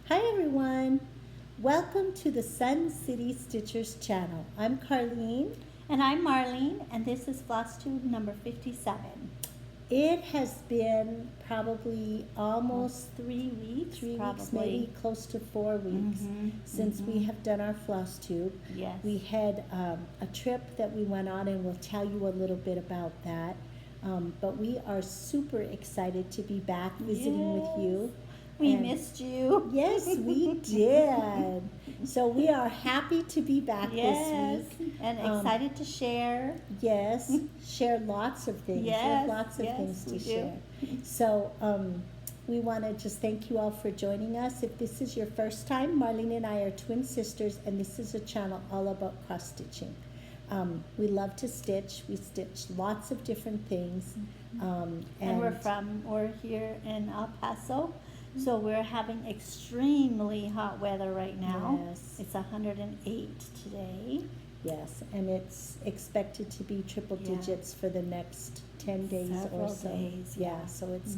Hi everyone! Welcome to the Sun City Stitchers channel. I'm Carlene. And I'm Marlene, and this is floss tube number 57. It has been probably almost 3 weeks, 3 probably. weeks, maybe close to 4 weeks since we have done our floss tube. Yes. We had a trip that we went on, and we'll tell you a little bit about that. But we are super excited to be back visiting with you. We And- missed you. Yes, we did. So we are happy to be back Yes, this week. and excited to share. Yes, share lots of things. We have Yes, lots of yes, things to we do. share. So we want to just thank you all for joining us. If this is your first time, Marlene and I are twin sisters, and this is a channel all about cross stitching. We love to stitch. We stitch lots of different things. And we're here in El Paso. So we're having extremely hot weather right now. Yes. It's 108 today. Yes, and it's expected to be triple Yeah. digits for the next 10 days Several or so. days, Yeah, yeah. so it's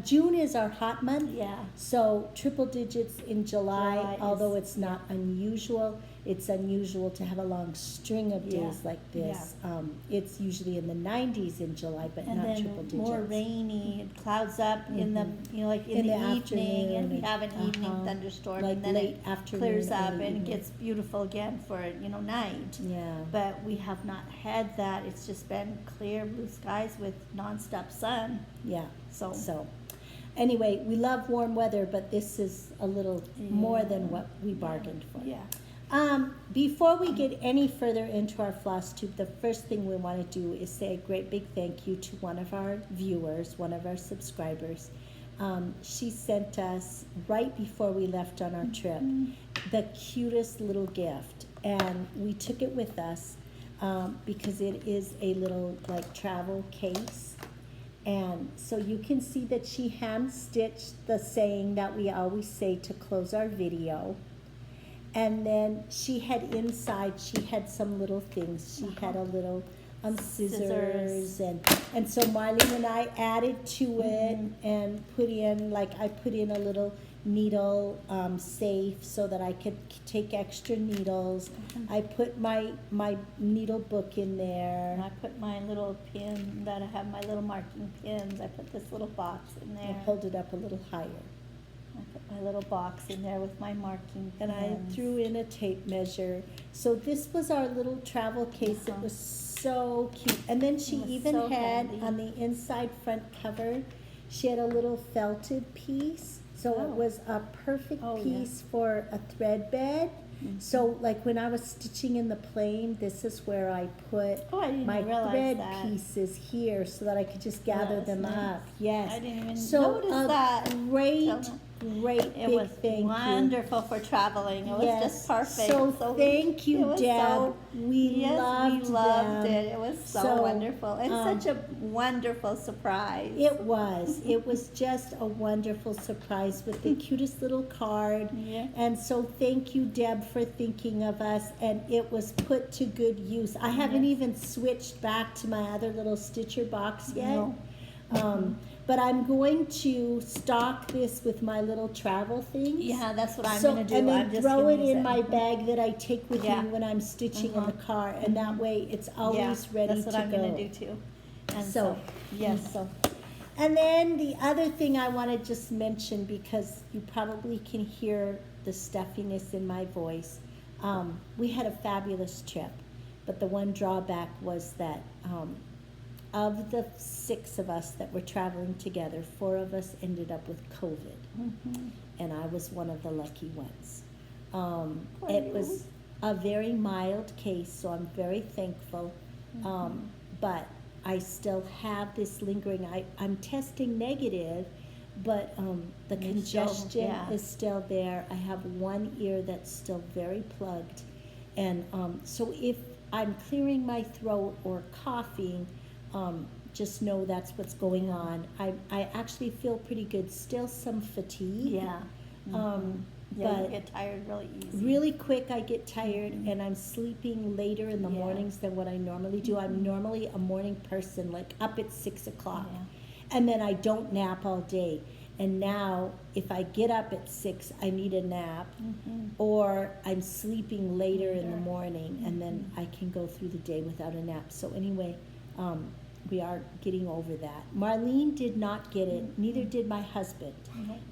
June is our hot month. Yeah. So triple digits in July, July although is- it's not unusual. It's unusual to have a long string of Yeah, days like this. It's usually in the 90s in July, but And not then triple digits. more rainy, it clouds up in the, like in the evening, and we have an evening thunderstorm, like and then late it afternoon, clears up early and it evening. gets beautiful again for, night. Yeah. But we have not had that. It's just been clear blue skies with nonstop sun. Yeah. So, So, anyway, we love warm weather, but this is a little more than Yeah. what we bargained for. yeah. Before we get any further into our floss tube, the first thing we want to do is say a great big thank you to one of our viewers, one of our subscribers. She sent us, right before we left on our trip, the cutest little gift. And we took it with us because it is a little like travel case. And so you can see that she hand stitched the saying that we always say to close our video. And then she had inside, she had some little things. She had a little scissors. And so Marlene and I added to it and put in, I put in a little needle safe so that I could take extra needles. I put my needle book in there. And I put my little pin that I have, my little marking pins. I put this little box in I there. pulled it up a little higher. I put my little box in there with my marking And I pins. threw in a tape measure. So this was our little travel case. It was so cute. And then she It was even so had handy. on the inside front cover, she had a little felted piece. So it Oh. was a perfect Oh, yeah. piece for a thread bed. So like when I was stitching in the plane, this is where I put Oh, I didn't my realize thread that. pieces here so that I could just gather That's them nice. up. Yes. I didn't even So notice a that. great, So- great It big was thank you. wonderful for traveling. It was Yes. just perfect. So thank you, it was Deb. so- We loved we loved them. it. It was so, So, wonderful. And such a wonderful surprise. It was. It was just a wonderful surprise with the cutest little card. Yeah. And so thank you, Deb, for thinking of us. And it was put to good use. I haven't even switched back to my other little stitcher box yet. No. But I'm going to stock this with my little travel things. Yeah, that's what I'm So, going to do. and I'm then just throw gonna it use in my bag that I take with Yeah. me when I'm stitching in the car, and that way it's always ready that's what to I'm go. going to do too. And So, yes. So, and then the other thing I want to just mention, because you probably can hear the stuffiness in my voice, we had a fabulous trip, but the one drawback was that of the 6 of us that were traveling together, 4 of us ended up with COVID, and I was one of the lucky ones. It was a very mild case, so I'm very thankful, but I still have this lingering. I'm testing negative, but the It's still- congestion yeah. is still there. I have one ear that's still very plugged, and so if I'm clearing my throat or coughing, just know that's what's going on. I actually feel pretty good. Still some fatigue. Yeah. Yeah, Yeah, you but get tired really easy. really quick I get tired, and I'm sleeping later in the Yeah. mornings than what I normally do. I'm normally a morning person, like up at 6 o'clock. Yeah. And then I don't nap all day. And now, if I get up at 6, I need a nap, or I'm sleeping later in the morning, and then I can go through the day without a nap. So anyway, we are getting over that. Marlene did not get it, neither did my husband,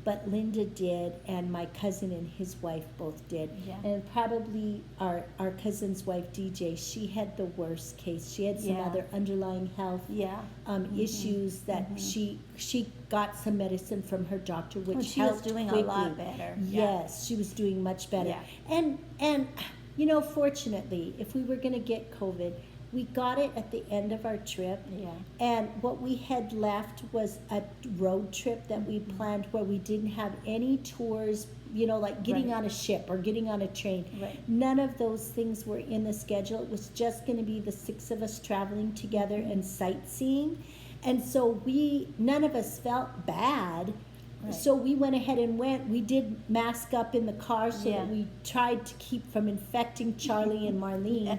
but Linda did, and my cousin and his wife both did. Yeah. And probably our cousin's wife, DJ, she had the worst case. She had some Yeah. other underlying health issues that she got some medicine from her doctor, which she was helped doing quickly. a lot better. Yes, she was doing much better. Yeah. And you know, fortunately, if we were going to get COVID, we got it at the end of our trip. Yeah. And what we had left was a road trip that we planned where we didn't have any tours, you know, like getting Right. on a ship or getting on a train. Right. None of those things were in the schedule. It was just going to be the 6 of us traveling together and sightseeing. And so none of us felt bad. Right. So we went ahead and went. We did mask up in the car so Yeah. that we tried to keep from infecting Charlie and Marlene.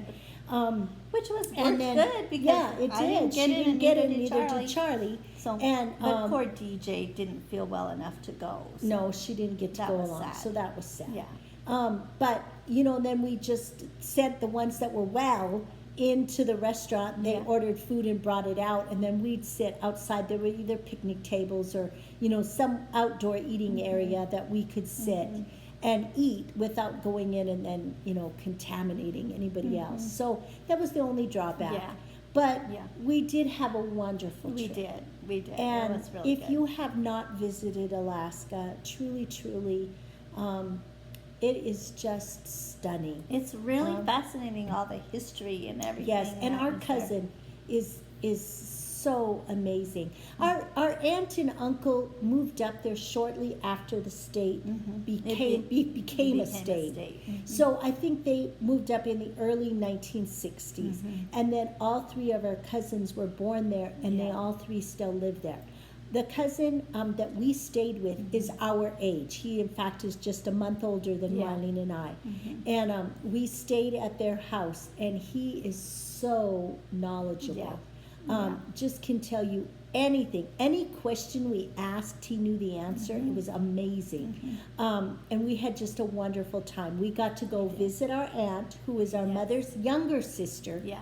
Which was And worked then, good because yeah, it I did. didn't get She it, didn't and get it, neither neither did Charlie. So, And, but poor DJ didn't feel well enough to go. So. No, she didn't get to That go was along, sad. so that was sad. Yeah. But, you know, then we just sent the ones that were well into the restaurant. They Yeah. ordered food and brought it out, and then we'd sit outside. There were either picnic tables or, you know, some outdoor eating area that we could sit and eat without going in and then, you know, contaminating anybody else. So that was the only drawback. Yeah. But Yeah. we did have a wonderful We trip. did. We did. And it was really if good. you have not visited Alaska, truly, truly, it is just stunning. It's really fascinating, all the history and everything. Yes, and that our was there. cousin is so amazing. Our aunt and uncle moved up there shortly after the state became a state. So I think they moved up in the early 1960s, and then all 3 of our cousins were born there, and they Yeah. all 3 still live there. The cousin that we stayed with is our age. He, in fact, is just a month older than Yeah. Marlene and I. And we stayed at their house, and he is so knowledgeable. Just can tell you anything. Any question we asked, he knew the answer. It was amazing. And we had just a wonderful time. We got to go visit our aunt, who is our mother's younger sister. Yeah.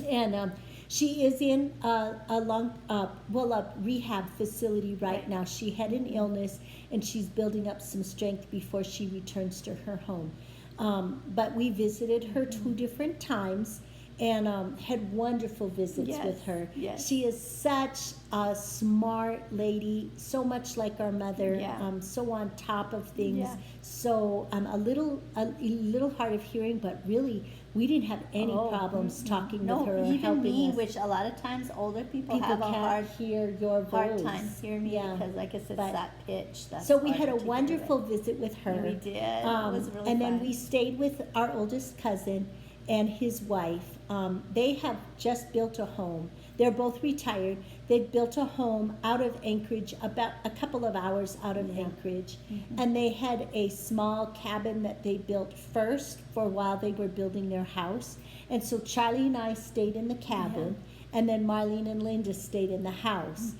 And she is in a rehab facility right now. She had an illness, and she's building up some strength before she returns to her home. But we visited her 2 different times and had wonderful visits with her. Yes. She is such a smart lady, so much like our mother, Yeah. so on top of things. Yeah. So a little hard of hearing, but really we didn't have any problems talking No, with her or even helping me, us. which a lot of times older people People have a can't hard hear your voice. time hearing me Yeah. because I guess it's But- that pitch. That's So we had a harder to hear wonderful it. visit with her. We did. It was really and then fun. we stayed with our oldest cousin and his wife. They have just built a home. They're both retired. They've built a home out of Anchorage, about a couple of hours out of Anchorage. And they had a small cabin that they built first for while they were building their house. And so Charlie and I stayed in the cabin. And then Marlene and Linda stayed in the house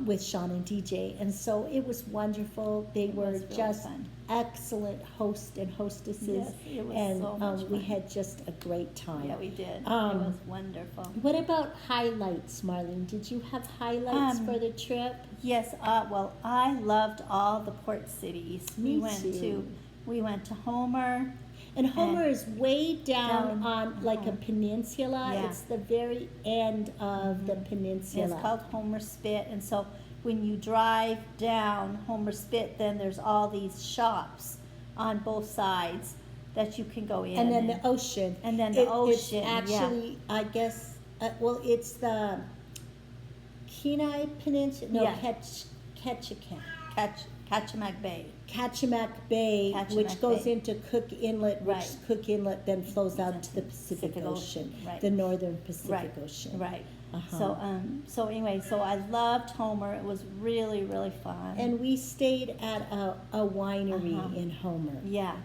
with Sean and DJ. And so it was wonderful. They were was really just fun. excellent hosts and hostesses. Yes, it was and so much we fun. had just a great time. Yeah, we did. It Um, was wonderful. What about highlights, Marlene? Did you have highlights for the trip? Yes, well, I loved all the port cities. Me we too. went to Homer. And Homer is way down down- on like a peninsula. Yeah. It's the very end of the It's peninsula. called Homer Spit, and so when you drive down Homer Spit, then there's all these shops on both sides that you can go in. And then the ocean. And then the ocean, It's yeah. actually, I guess, it's the Kenai Peninsula. No, Yeah. Kachemak Bay. Kachemak Bay, Kachemak which goes Bay. into Cook Inlet, which Right. Cook Inlet then flows out to the Pacific Pacific Ocean, Right. the northern Pacific Right, Ocean. right. Uh-huh. So anyway, so I loved Homer. It was really, really fun. And we stayed at a winery Uh-huh. in Homer. yeah,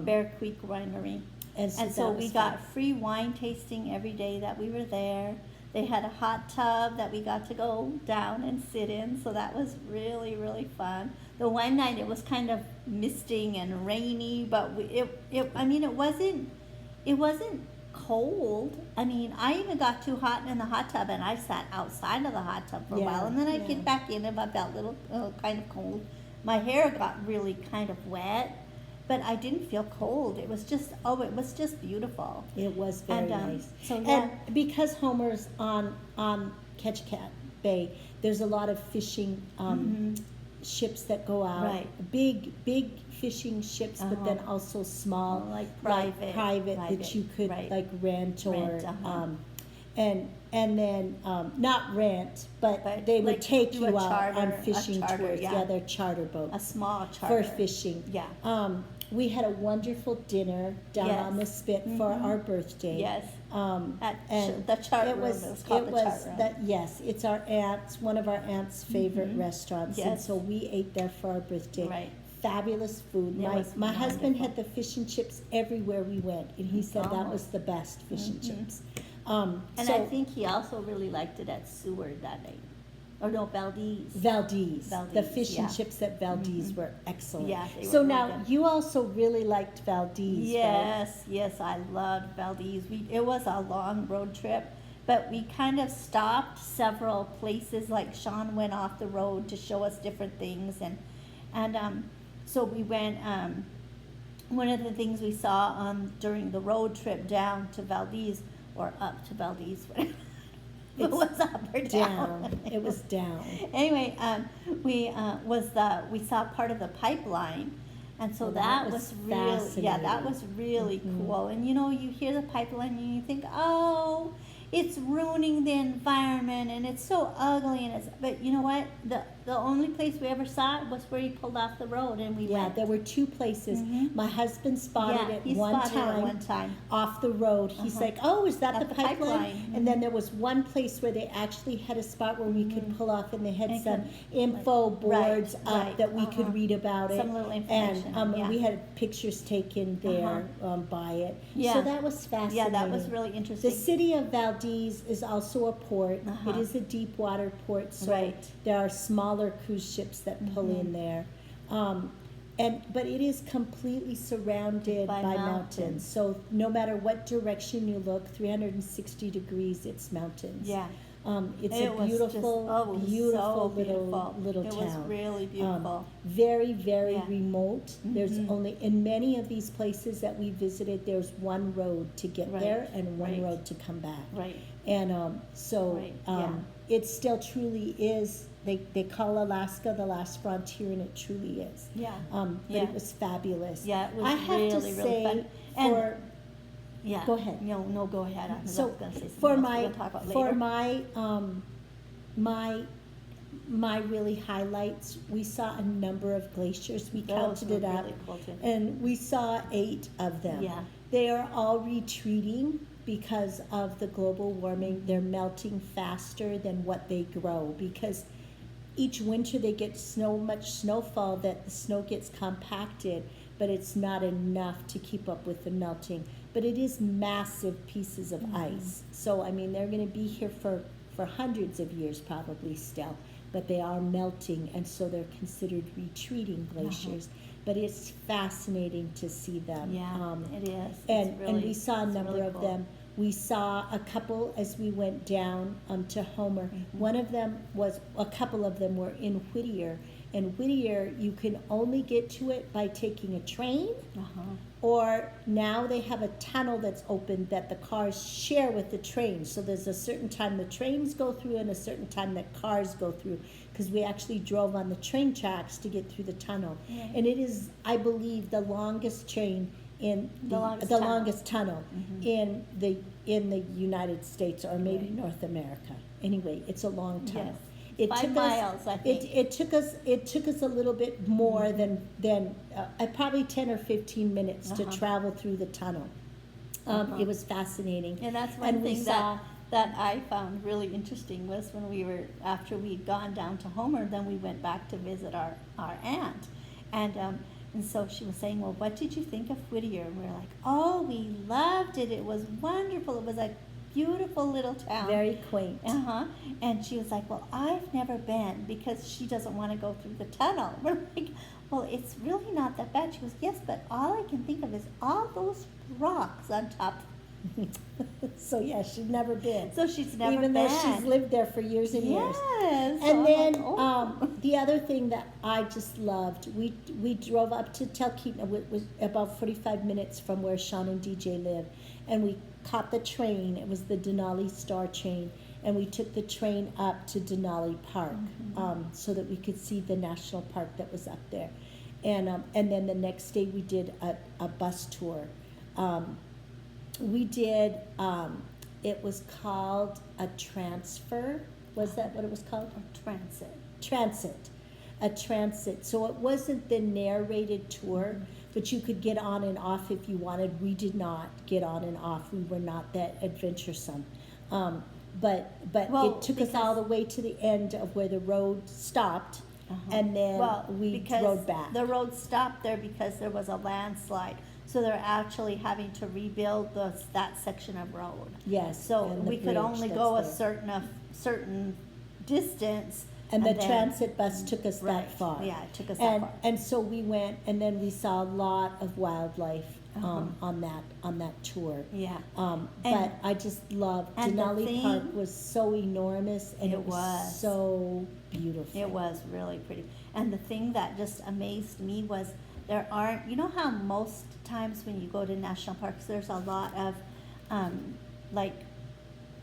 Bear Creek Winery. And And that so was we fun. got free wine tasting every day that we were there. They had a hot tub that we got to go down and sit in, so that was really, really fun. The one night it was kind of misting and rainy, but I mean, it wasn't cold. I mean, I even got too hot in the hot tub, and I sat outside of the hot tub for a while, and then I'd get back in if I felt a little kind of cold. My hair got really kind of wet, but I didn't feel cold. It was just, it was just beautiful. It was very nice. So yeah. And because Homer's on Ketchikat Bay, there's a lot of fishing ships that go out. Right. Big fishing ships, but then also small, like private that you could like rent or and then not rent, but they would like take do you a out charter- on a fishing charter, tours. yeah. They're charter boats. A small charter. For fishing. Yeah. We had a wonderful dinner down on the spit for our birthday. Yes. And the chart room. it was that, yes, it's our aunt's, one of our aunt's favorite restaurants. And Yes. so we ate there for our birthday. Right. Fabulous food. It was My husband wonderful. had the fish and chips everywhere we went, and he said that was the best fish and chips. And so I think he also really liked it at Seward that night. Or no, Valdez. Valdez, the Valdez, fish and yeah. chips at Valdez were excellent. Yeah, they so were now really good. you also really liked Valdez, right? Yes, I loved Valdez. It was a long road trip, but we kind of stopped several places. Like Sean went off the road to show us different things, and so we went. One of the things we saw during the road trip down to Valdez or up to Valdez, it was up or down. It was down. Anyway, we saw part of the pipeline, and so that was really that was really cool. And you hear the pipeline and you think, oh, it's ruining the environment and it's so ugly, but you know what? The only place we ever saw it was where he pulled off the road and we went. There were two places. My husband spotted it he one spotted it one time off the road. He's like, oh, is that At the the pipeline? pipeline. And then there was one place where they actually had a spot where we could pull off, and they had And some could- info boards up right, that we could read about it. Some little information, And yeah. we had pictures taken there by it. Yeah. So that was fascinating. Yeah, that was really The interesting. city of Valdez is also a port. It is a deep water port, so Right. there are smaller cruise ships that pull in there. But it is completely surrounded By by mountains. mountains. So no matter what direction you look, 360 degrees, it's mountains. Yeah. It's It a was just- beautiful, oh, it was beautiful so beautiful. little It town. was really beautiful. Very, very Yeah. remote. There's only, in many of these places that we visited, there's one road to get Right. there and one Right. road to come back. Right. And Right, yeah. it still truly is, they call Alaska the last frontier, and it truly is. Yeah. But Yeah. it was fabulous. Yeah, it was I have really, to really say, fun. And- for, Yeah. Go ahead. No, go ahead. I was so going to say something for else my we're gonna talk about for later. my really highlights, we saw a number of glaciers. We Those counted were it up, really cool too. and we saw 8 of them. Yeah. They are all retreating because of the global warming. They're melting faster than what they grow, because each winter they get so much snowfall that the snow gets compacted, but it's not enough to keep up with the melting. But it is massive pieces of ice. So, I mean, they're going to be here for hundreds of years probably still, but they are melting, and so they're considered retreating glaciers. But it's fascinating to see them. Yeah, it is. And we saw a number really of cool. them. We saw a couple as we went down to Homer. One of them was, a couple of them were in Whittier. And Whittier, you can only get to it by taking a train, or now they have a tunnel that's open that the cars share with the train. So there's a certain time the trains go through and a certain time that cars go through, because we actually drove on the train tracks to get through the tunnel. Yeah. And it is, I believe, the longest train in the longest tunnel in the United States, or maybe North America. Anyway, it's a long tunnel. Yes. It 5 took miles, us, I think. It took us a little bit more than probably 10 or 15 minutes to travel through the tunnel. It was fascinating. And that's one And we thing saw- that I found really interesting was when after we'd gone down to Homer, then we went back to visit our aunt. And so she was saying, well, what did you think of Whittier? And we were like, oh, we loved it. It was wonderful. It was like beautiful little town. Very quaint. And she was like, well, I've never been, because she doesn't want to go through the tunnel. We're like, well, it's really not that bad. She goes, yes, but all I can think of is all those rocks on top. So yeah, she's never been. So she's never even been. though she's lived there for years and years. Yes. And I'm then like, oh. the other thing that I just loved, we drove up to Talkeetna, it was about 45 minutes from where Sean and DJ live, and we caught the train. It was the Denali Star train, and we took the train up to Denali Park, so that we could see the national park that was up there. And then the next day we did a bus tour. We did, it was called a transfer. Was that what it was called? A transit. So it wasn't the narrated tour, but you could get on and off if you wanted. We did not get on and off. We were not that adventuresome. But it took us all the way to the end of where the road stopped, and then we rode back. The road stopped there because there was a landslide. So they're actually having to rebuild that section of road. Yes. So we could only go a certain distance. And the transit bus took us that far. Yeah, it took us that far. And so we went, and then we saw a lot of wildlife on that tour. Yeah. But I just loved Denali Park was so enormous, and it was so beautiful. It was really pretty. And the thing that just amazed me was there aren't, you know how most times when you go to national parks, there's a lot of like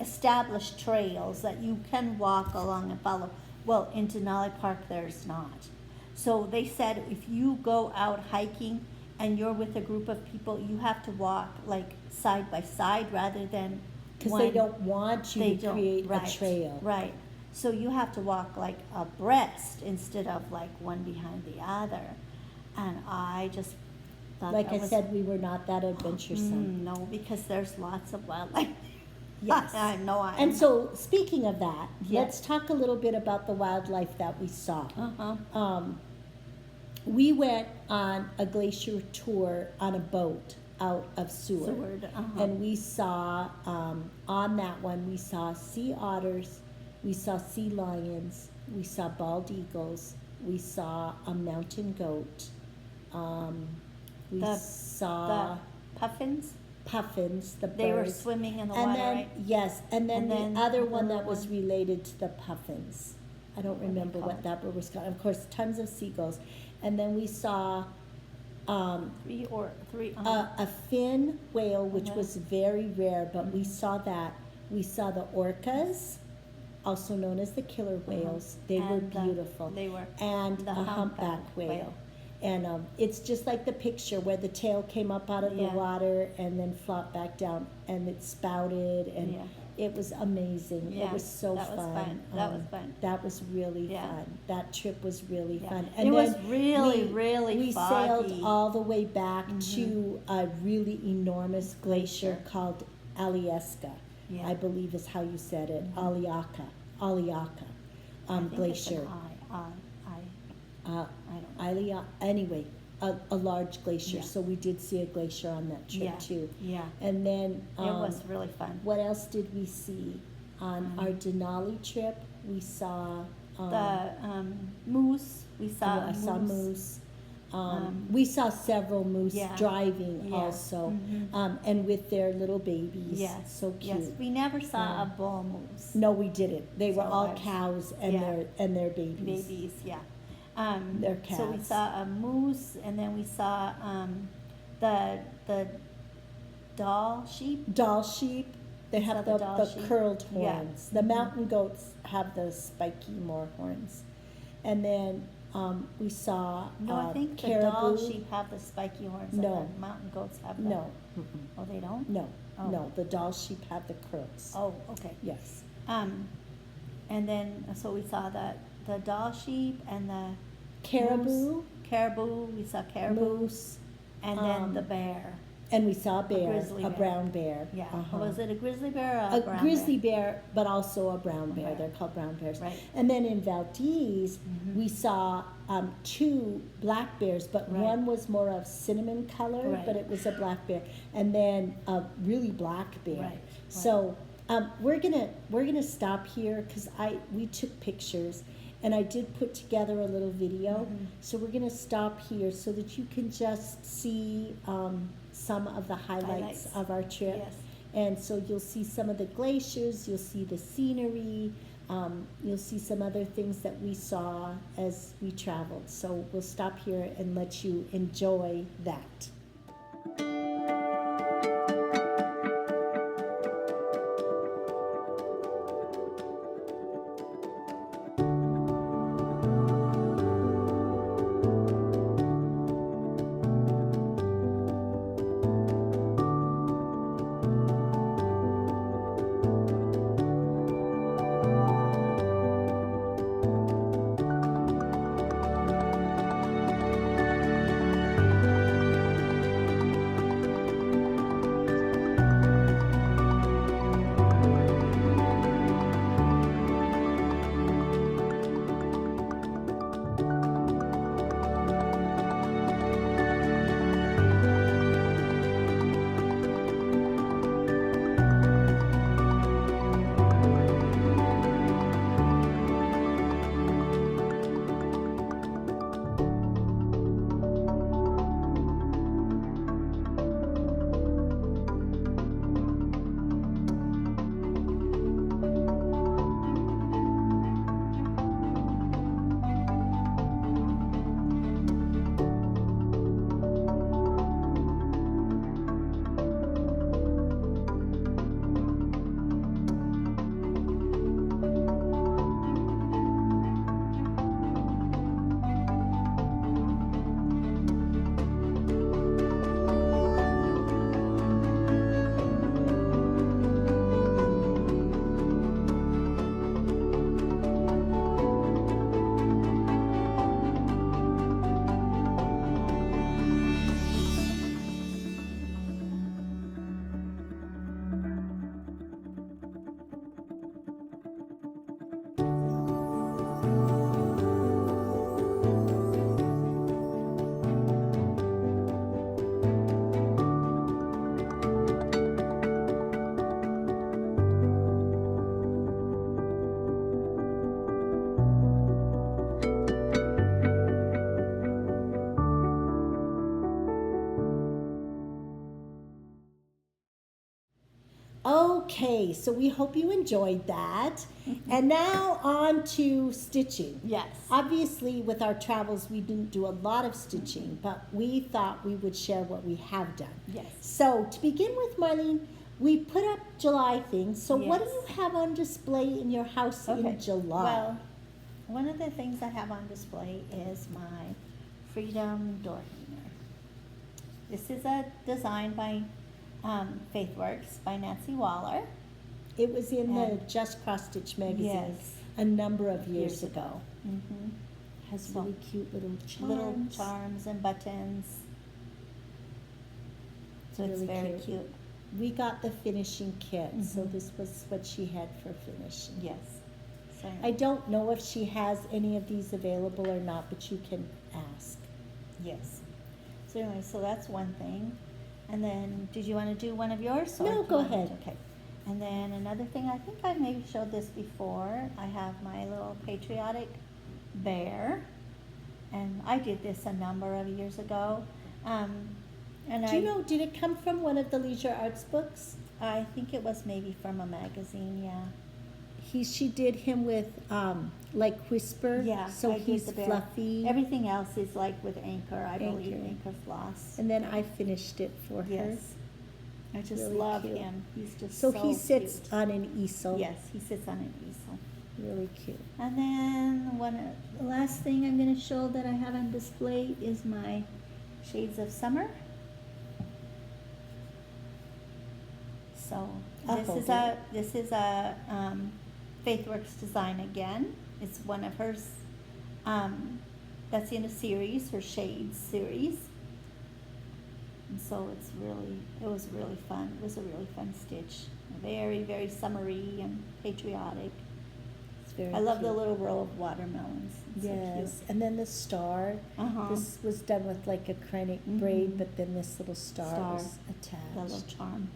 established trails that you can walk along and follow. Well, in Denali Park, there's not. So they said if you go out hiking and you're with a group of people, you have to walk like side by side rather than because they don't want you to create a trail. Right. So you have to walk like abreast instead of like one behind the other. And I just thought like I said, we were not that adventuresome. No, because there's lots of wildlife. Yes. I know. And so, speaking of that, let's talk a little bit about the wildlife that we saw. We went on a glacier tour on a boat out of Seward. And we saw, on that one, we saw sea otters, we saw sea lions, we saw bald eagles, we saw a mountain goat, we saw the puffins. The birds. They were swimming in the water, right? Yes, and then the other one that was related to the puffins. I don't remember what that bird was called. Of course, tons of seagulls. And then we saw a fin whale, which was very rare, but we saw that. We saw the orcas, also known as the killer whales. They were beautiful. They were. And a humpback whale. And it's just like the picture where the tail came up out of the water and then flopped back down, and it spouted, and it was amazing. Yeah, it was so that fun. Was fun. That was fun. That was really fun. That trip was really fun. And it was really we foggy. sailed all the way back to a really enormous glacier called Alyeska, I believe is how you said it. Aliaka glacier. Anyway, a large glacier. So we did see a glacier on that trip too. Yeah. And then it was really fun. What else did we see on our Denali trip? We saw the moose. We saw I saw moose. We saw several moose driving also, and with their little babies. Yes, so cute. Yes, we never saw a bull moose. No, we didn't. They were all cows and their babies. Babies, yeah. They're calves. So we saw a moose, and then we saw the doll sheep. They have the curled horns. The mountain goats have the spiky more horns. And then we saw I think caribou. the doll sheep have the spiky horns. No. And the mountain goats have them. No. Oh, they don't? No. Oh. No, the doll sheep have the curls. Oh, okay. Yes. And then, so we saw the doll sheep and the caribou. We saw caribou. Moose. And then the bear. And we saw a bear, a brown bear. Yeah. Was it a grizzly bear or a brown grizzly bear, but also a brown bear. They're called brown bears. Right. And then in Valdez, we saw 2 black bears, but one was more of cinnamon color, but it was a black bear. And then a really black bear. Right. So We're gonna stop here because we took pictures, and I did put together a little video. So we're gonna stop here so that you can just see some of the highlights of our trip. Yes. And so you'll see some of the glaciers, you'll see the scenery, you'll see some other things that we saw as we traveled. So we'll stop here and let you enjoy that. Okay, so we hope you enjoyed that. And now on to stitching. Yes. Obviously, with our travels, we didn't do a lot of stitching, but we thought we would share what we have done. Yes. So to begin with, Marlene, we put up July things. So what do Yes. you have on display in your house in July? Well, one of the things I have on display is my Freedom door hanger. This is a design by Faithwurks by nlwahler. It was in the And- Just Cross Stitch magazine Yes. a number of years ago. Mm-hmm. Has So- really cute little charms. Little charms and buttons. So it's Really very cute. We got the finishing kit, so Mhm. this was what she had for finishing. Yes. So, I don't know if she has any of these available or not, but you can ask. yes. So anyway, so that's one thing. And then, did you want to do one of yours? or No, do you go want me ahead. to- Okay. And then another thing, I think I maybe showed this before. I have my little Patriotic Bear, and I did this a number of years ago. And Do you know, did it come from one of the Leisure Arts books? I think it was maybe from a magazine. Yeah. She did him with like Whisper. Yeah. So I did he's the bear. fluffy. Everything else is like with Anchor, I believe, Anchor. Anchor floss. And then I finished it for her. Yes. I just Really love cute. him. He's just So he sits cute. on an easel. Yes, he sits on an easel. Really cute. And then the last thing I'm going to show that I have on display is my Shades of Summer. So I'll this hold is a Faithworks design again. It's one of hers. That's in a series, her Shades series. And so it was really fun. It was a really fun stitch. Very, very summery and patriotic. It's very I love cute. the little row of watermelons. It's Yes, and then the star. So cute. This was done with like a acrylic Mhm. braid, but then this little star Star. was The little attached. charm.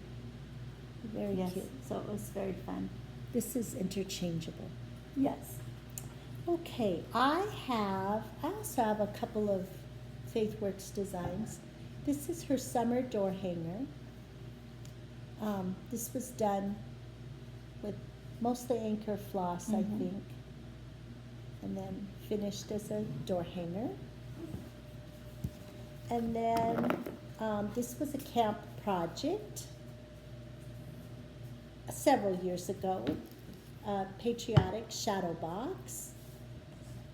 Very Yes, cute. so it was very fun. This is interchangeable. Yes. Okay, I also have a couple of Faithworks designs. This is her summer door hanger. This was done with mostly anchor floss, I Mhm. think, and then finished as a door hanger. And then this was a camp project several years ago. Patriotic Shadowbox.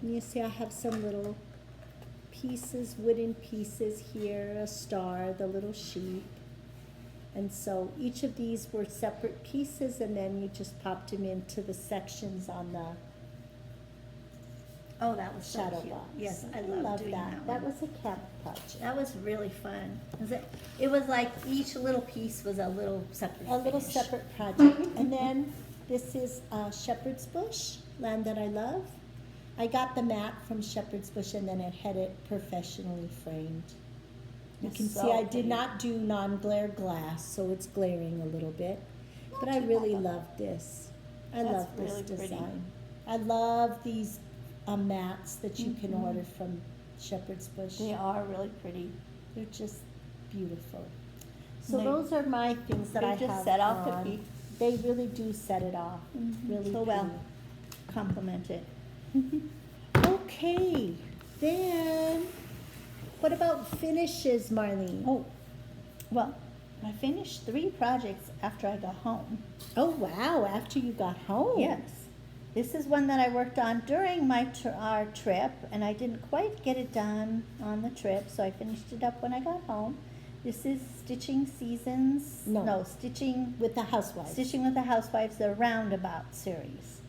And you see I have some little pieces, wooden pieces here, a star, the little sheep. And so each of these were separate pieces, and then you just popped them into the sections on the Oh, that was so shadow cute. box. Yes, I I love love doing that. that one. Was a camp project. That was really fun. It was like each little piece was a little separate A little finish. separate project. And then this is Shepherd's Bush, Land That I Love. I got the mat from Shepherd's Bush, and then it had it professionally framed. You It's can so see I pretty. did not do non-glare glass, so it's glaring a little bit. Not But I too really bad. love this. I That's love this really pretty. design. I love these mats that you can Mhm. order from Shepherd's Bush. They are really pretty. They're just beautiful. So They- those are my things that they I just have set off the on. piece. They really do set it off. Mhm. Really So well. pretty. Compliment it. Okay, then what about finishes, Marlene? Oh, well, I finished 3 projects after I got home. Oh, wow, after you got home. Yes. This is one that I worked on during our trip, and I didn't quite get it done on the trip, so I finished it up when I got home. This is Stitching Seasons. No. Stitching With the Housewives. Stitching with the Housewives, the Roundabout series.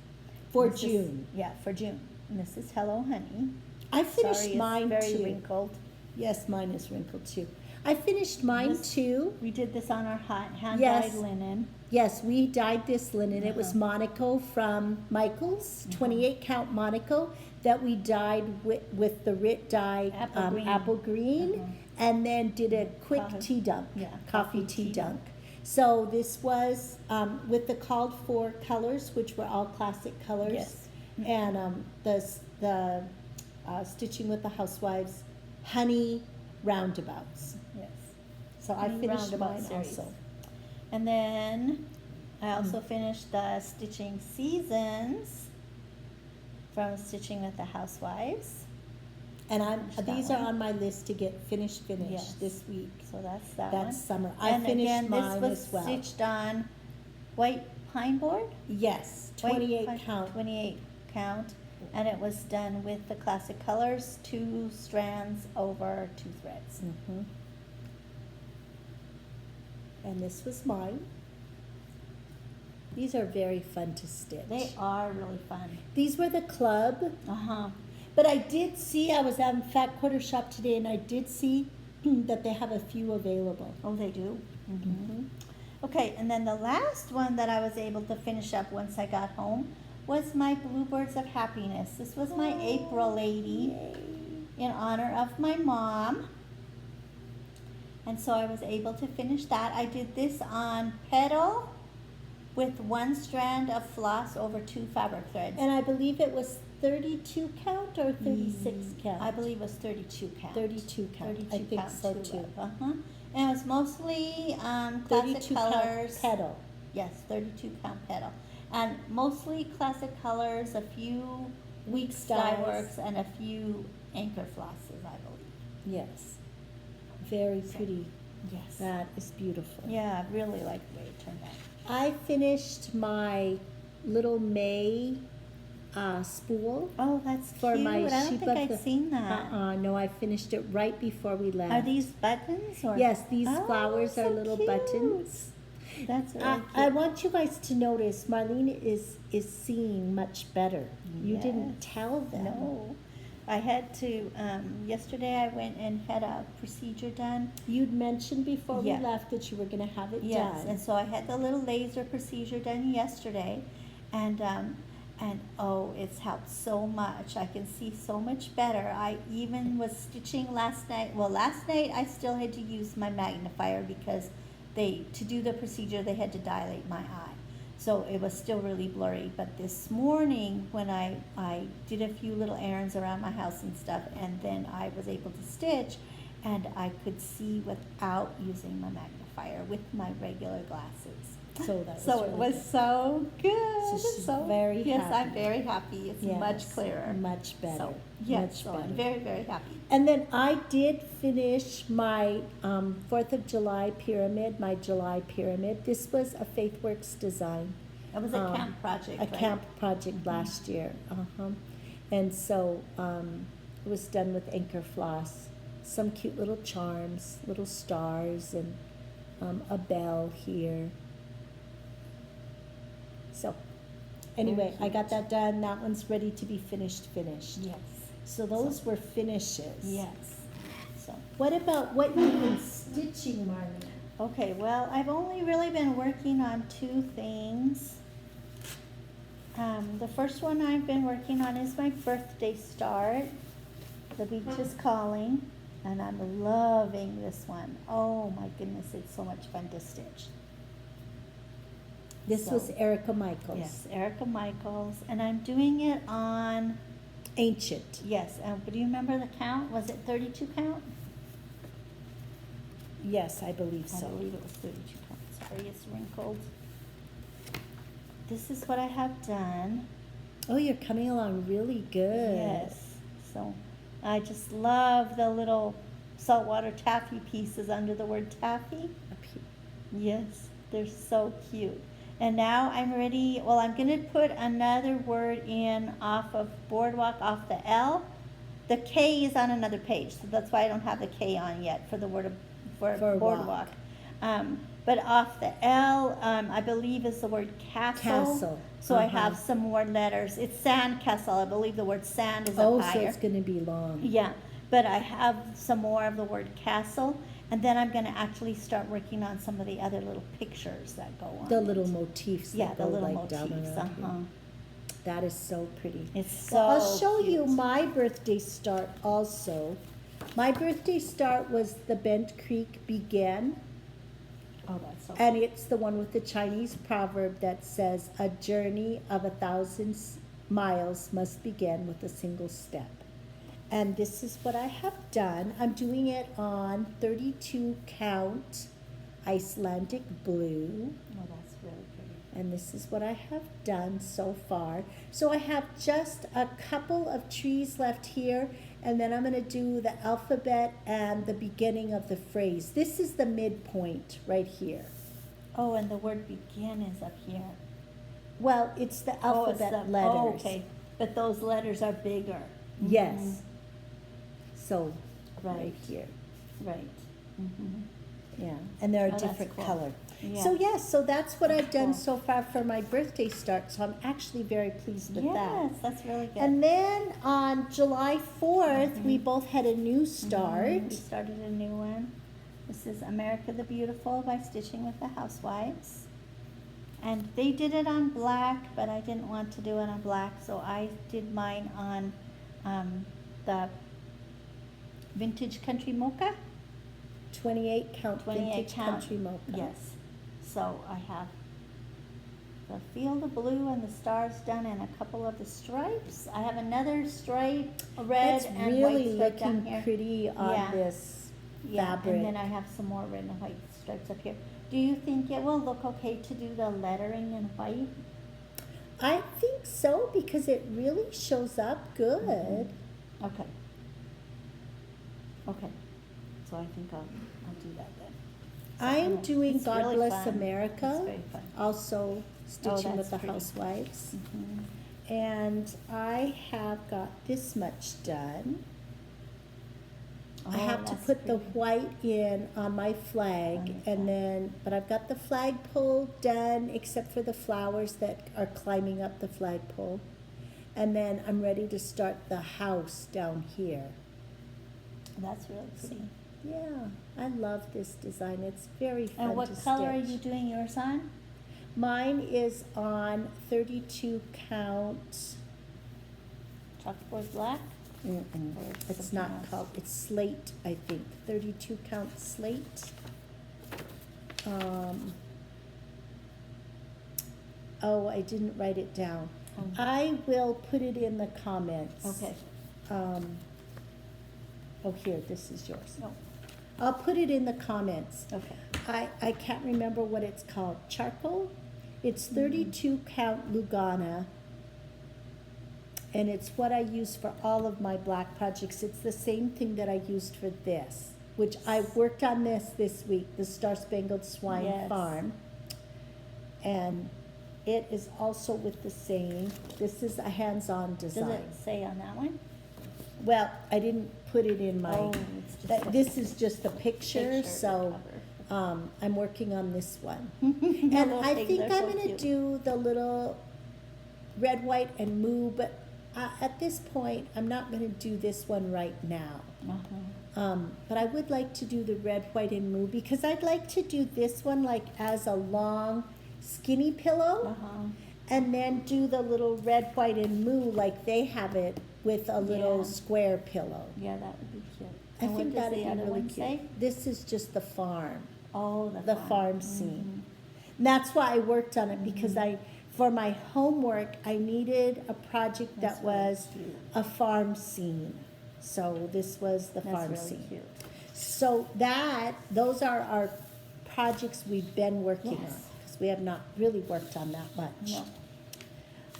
For This is- June. Yeah, for June. And this is Hello Honey. I finished Sorry, mine it's very too. wrinkled. Yes, mine is wrinkled too. I finished mine This- too. We did this on our hand-dyed Yes. linen. Yes, we dyed this linen. It was Uh-huh. Monoco from Michael's, 28 count Monoco, that we dyed with the Rit dye Apple green. apple green, Uh-huh. and then did a quick Coffee- tea dunk, yeah, coffee coffee tea tea dunk. So this was with the called for colors, which were all classic colors, Yes. and the Stitching with the Housewives, honey roundabouts. Yes. So I Honey finished roundabout mine series. also. And then I also finished the Stitching Seasons from Stitching with the Housewives. And Finish that these are one. on my list to get finished Yes. this week. So that's that one. That's summer. I And finished again, mine this was as well. stitched on white pine board. Yes, White 28 pine- count. 28 count. And it was done with the classic colors, 2 strands over 2 threads. Mhm. And this was mine. These are very fun to stitch. They are really fun. These were the club, Uh-huh. but I did see, I was at Fat Quarter Shop today, and I did see that they have a few available. Oh, they do? Mhm. Okay, and then the last one that I was able to finish up once I got home was my Bluebirds of Happiness. This was my April lady in honor of my mom. And so I was able to finish that. I did this on petal with 1 strand of floss over 2 fabric threads. And I believe it was 32 count or 36 count? I believe it was 32 count. 32 count. 32 I think count so two too. left. Uh-huh. And it was mostly classic 32 colors. count petal. Yes, 32 count petal. And mostly classic colors, a few Weak Skyworks, and a few anchor flosses, I believe. Yes. Very pretty. Yes. That is beautiful. Yeah, I really like the way it turned out. I finished my little May spool Oh, that's for cute. my I don't sheep think of I'd the. seen that. No, I finished it right before we left. Are these buttons? Or? Yes, these Oh, flowers are so little cute. buttons. That's really I cute. want you guys to notice Marlene is seeing much better. You didn't Yes. tell them. No. I had to, yesterday I went and had a procedure done. You'd mentioned before Yeah. we left that you were going to have it Yes, done. and so I had the little laser procedure done yesterday, and oh, it's helped so much. I can see so much better. I even was stitching last night. Well, last night I still had to use my magnifier because to do the procedure, they had to dilate my eye. So it was still really blurry. But this morning, when I did a few little errands around my house and stuff, and then I was able to stitch, and I could see without using my magnifier with my regular glasses. So that was So really it was good. so good. So she's very yes, happy. I'm very happy. It's much Yes, clearer. much better. So, yes, much so better. I'm very, very happy. And then I did finish my 4th of July pyramid, my July pyramid. This was a Faithworks design. It was a camp project, A right? camp project last year. And so it was done with anchor floss. Some cute little charms, little stars, and a bell here. So anyway, I got that done. That one's ready to be finished. Yes. So those were finishes. Yes. So, What about what you've been stitching, Marlene? okay, well, I've only really been working on 2 things. The first one I've been working on is my birthday start. The Beach is Calling, and I'm loving this one. Oh my goodness, it's so much fun to stitch. This So- was Erica Michaels. Yes, Erica Michaels, and I'm doing it on, Ancient. yes, but do you remember the count? Was it 32 count? Yes, I believe I so. believe it was 32 count. Sorry, it's wrinkled. This is what I have done. Oh, you're coming along really good. Yes. So I just love the little saltwater taffy pieces under the word taffy. Up here. Yes, they're so cute. And now I'm ready, well, I'm gonna put another word in off of boardwalk, off the L. The K is on another page, so that's why I don't have the K on yet for the word for For boardwalk. But off the L, I believe is the word castle. Castle, So I uh-huh. have some more letters. It's sand castle. I believe the word sand is Oh, up so higher. it's going to be long. Yeah, but I have some more of the word castle, and then I'm gonna actually start working on some of the other little pictures that go on. The it. little motifs Yeah, that the go little like down motifs, around here. That is so pretty. It's so Well, I'll show you cute. my birthday start also. My birthday start was the Bent Creek Begin, Oh, that's so and it's the one with the Chinese proverb that says, "A journey of 1,000 miles must begin with a single step." And this is what I have done. I'm doing it on 32 count Icelandic blue. Oh, that's really pretty. And this is what I have done so far. So I have just a couple of trees left here, and then I'm going to do the alphabet and the beginning of the phrase. This is the midpoint right here. Oh, and the word begin is up here. Well, it's the Oh, it's alphabet the- letters. Oh, okay, but those letters are bigger. Yes. So right Right. here. Right. Mm-hmm. Yeah, and they're a Oh, that's different cool. color. Yeah. So yes, so that's what That's I've done cool. so far for my birthday start. So I'm actually very pleased with that. Yes, that's really good. And then on July 4th, we both had a new We start. started a new one. This is America the Beautiful by Stitching with the Housewives. And they did it on black, but I didn't want to do it on black, so I did mine on the Vintage Country Mocha. 28 count 28 vintage count. country mocha. Yes. So I have the field of blue and the stars done and a couple of the stripes. I have another stripe, a red That's and really white stripe down looking here. pretty on Yeah. this Yeah, fabric. and then I have some more red and white stripes up here. Do you think it will look okay to do the lettering in white? I think so because it really shows up good. Okay. Okay. So I think I'll do that then. So, I am doing it's God really Bless fun. America, It's very fun. also stitching with that's the pretty. Housewives. Mhm. And I have got this much done. I Oh, have to that's put the pretty. white in on my flag, On your and flag. then, but I've got the flagpole done except for the flowers that are climbing up the flagpole. And then I'm ready to start the house down here. That's really pretty. Yeah, I love this design. It's very fun And what to color are stitch. you doing yours on? Mine is on 32 count. Chalkboard black? Mm-mm. Or It's something not else? called, it's slate, I think. 32 count slate. Oh, I didn't write it down. Oh. I will put it in the comments. Okay. Oh, here, this is yours. No. I'll put it in the comments. Okay. I can't remember what it's called. Charcoal? It's 32 count Lugana. And it's what I use for all of my black projects. It's the same thing that I used for this, which I worked on this week, the Star Spangled Swine Yes. Farm. And it is also with the same, this is a hands-on Does design. it say on that one? Well, I didn't put it in my, Oh, it's just a this is just a picture, picture so cover. I'm working on this one. The And little I things think are I'm so gonna cute. do the little red, white, and moo, but at this point, I'm not gonna do this one right now. But I would like to do the red, white, and moo, because I'd like to do this one like as a long skinny pillow, and then do the little red, white, and moo like they have it with a little Yeah. square pillow. Yeah, that would be cute. I And what think does that'd the be other really one cute. say? This is just the farm. Oh, The farm scene. And that's why I worked on it, because for my homework, I needed a project That's that really was cute. a farm scene. So this was the That's farm really scene. cute. So those are our projects we've been working on, Yes. because we have not really worked on that much.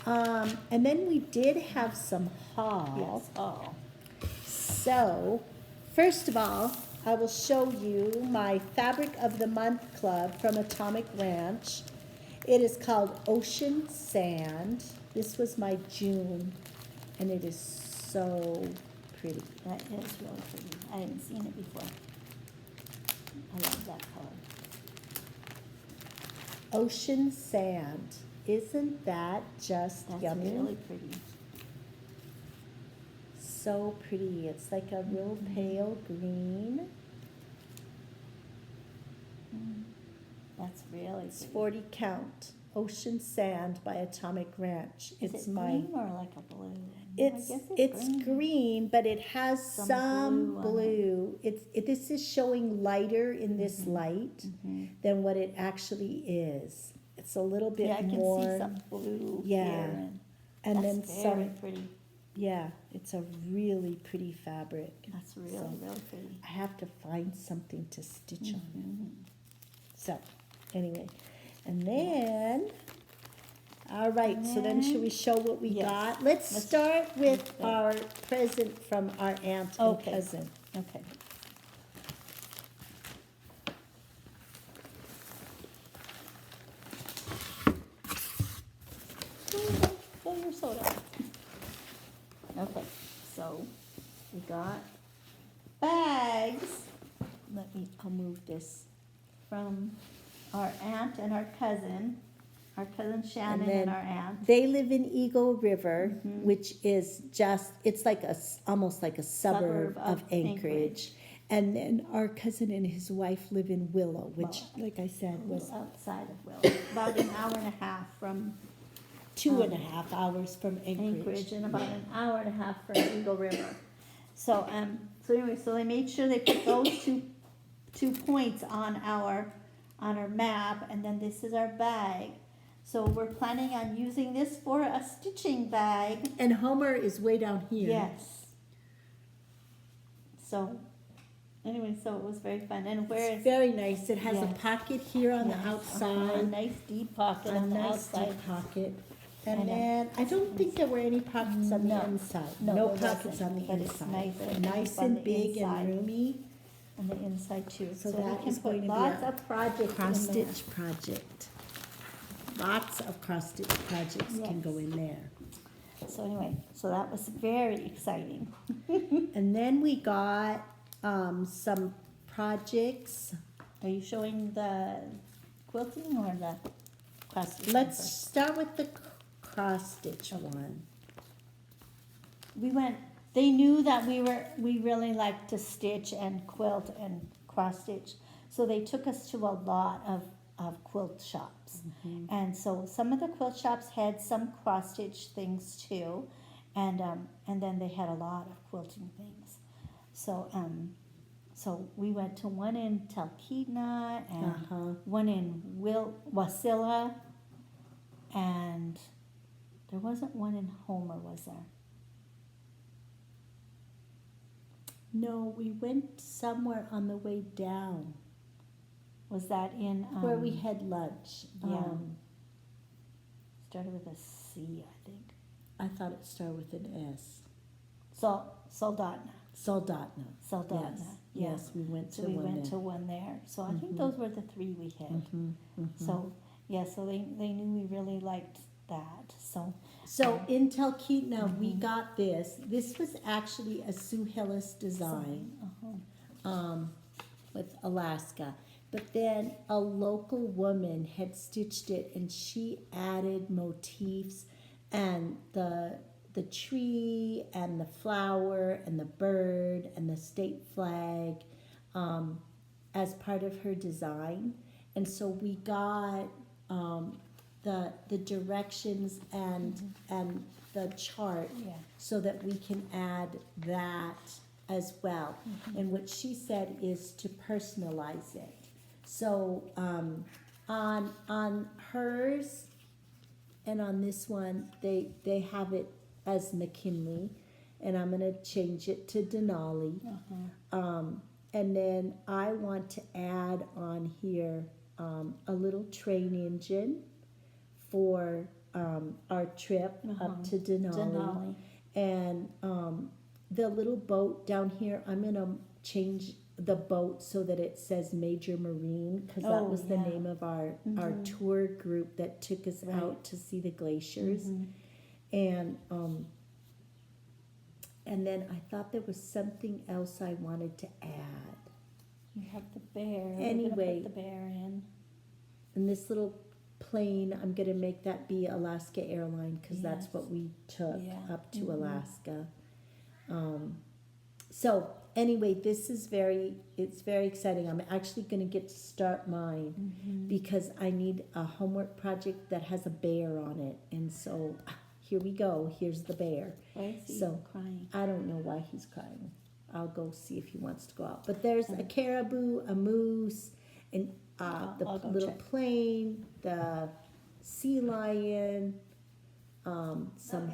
No. And then we did have some haul. Yes. Oh. So, first of all, I will show you my Fabric of the Month Club from Atomic Ranch. It is called Ocean Sand. This was my June, and it is so pretty. That is really pretty. I hadn't seen it before. I love that color. Ocean Sand. Isn't that just That's yummy? really pretty. So pretty. It's like a real pale green. That's really It's pretty. 40 count. Ocean Sand by Atomic Ranch. Is It's it my green or like a blue? It's I guess it's green, but it has Some some blue on it. blue. This is showing lighter in this light than what it actually is. It's a little bit Yeah, I can more. see some blue Yeah. here, and that's then very some. pretty. Yeah, it's a really pretty fabric. That's really, So, really pretty. I have to find something to stitch on Mm-hmm. it. So, anyway, and then. All right, so then should we show what we Yes. got? Let's start with our present from our aunt and Okay. cousin. Okay. Fill your soda. Okay, so we got bags. I'll move this from our aunt and our cousin Shannon then and our aunt. They live in Eagle River, Mm-hmm. which is it's like almost like a suburb of Anchorage. And then our cousin and his wife live in Willow, which, like I said, was Outside of Willow, about an hour and a half from 2.5 hours from Anchorage and about an hour and a half from Eagle River. So anyway, so they made sure they put those two points on our map, and then this is our bag. So we're planning on using this for a stitching bag. And Homer is way down here. Yes. So anyway, so it was very fun. And where It's is very nice. It has a Yes. pocket here on the Yes, a outside, nice deep pocket a on the nice outside. deep pocket. And And then I don't think there were any pockets on the No. inside. No, No there pockets wasn't, on the but it's inside. nice But and nice deep on and the big inside. and roomy. On the inside too. So we that can is put going to be lots a of projects cross in there. stitch project. Lots of cross stitch projects can Yes. go in there. So anyway, so that was very exciting. And then we got some projects. Are you showing the quilting or the cross stitching Let's first? start with the cross stitch one. They knew that we really liked to stitch and quilt and cross stitch. So they took us to a lot of quilt shops. And so some of the quilt shops had some cross stitch things too. And then they had a lot of quilting things. So So we went to one in Talkeetna and Uh-huh. one in Wasilla, and there wasn't one in Homer, was there? No, we went somewhere on the way down Was that in where we had lunch. yeah. Started with a C, I think. I thought it started with an S. Soldotna. Soldotna. Soldotna. Yes, we went to So we one went there. to one there. So I think Mhm. those were the three we hit. So yeah, so they knew we really liked that. So in Talkeetna, we got this. This was actually a Sue Hillis design with Alaska. But then a local woman had stitched it, and she added motifs and the tree and the flower and the bird and the state flag as part of her design. And so we got the directions and the chart Yeah. so that we can add that as well. And what she said is to personalize it. So on hers and on this one, they have it as McKinley, and I'm gonna change it to Denali. And then I want to add on here a little train engine for our trip up to Denali. And the little boat down here, I'm gonna change the boat so that it says Major Marine, because that Oh, was the yeah. name of our tour group that took us Right. out to see the glaciers. And then I thought there was something else I wanted to add. You have the bear. We're Anyway. gonna put the bear in. And this little plane, I'm gonna make that be Alaska Airline, because that's Yes. what we took Yeah. up to Alaska. So anyway, this is it's very exciting. I'm actually gonna get to start mine because I need a homework project that has a bear on it. And so here we go. Here's the bear. Why is he So crying? I don't know why he's crying. I'll go see if he wants to go out. But there's a caribou, a moose, and the I'll go little check. plane, the sea lion, some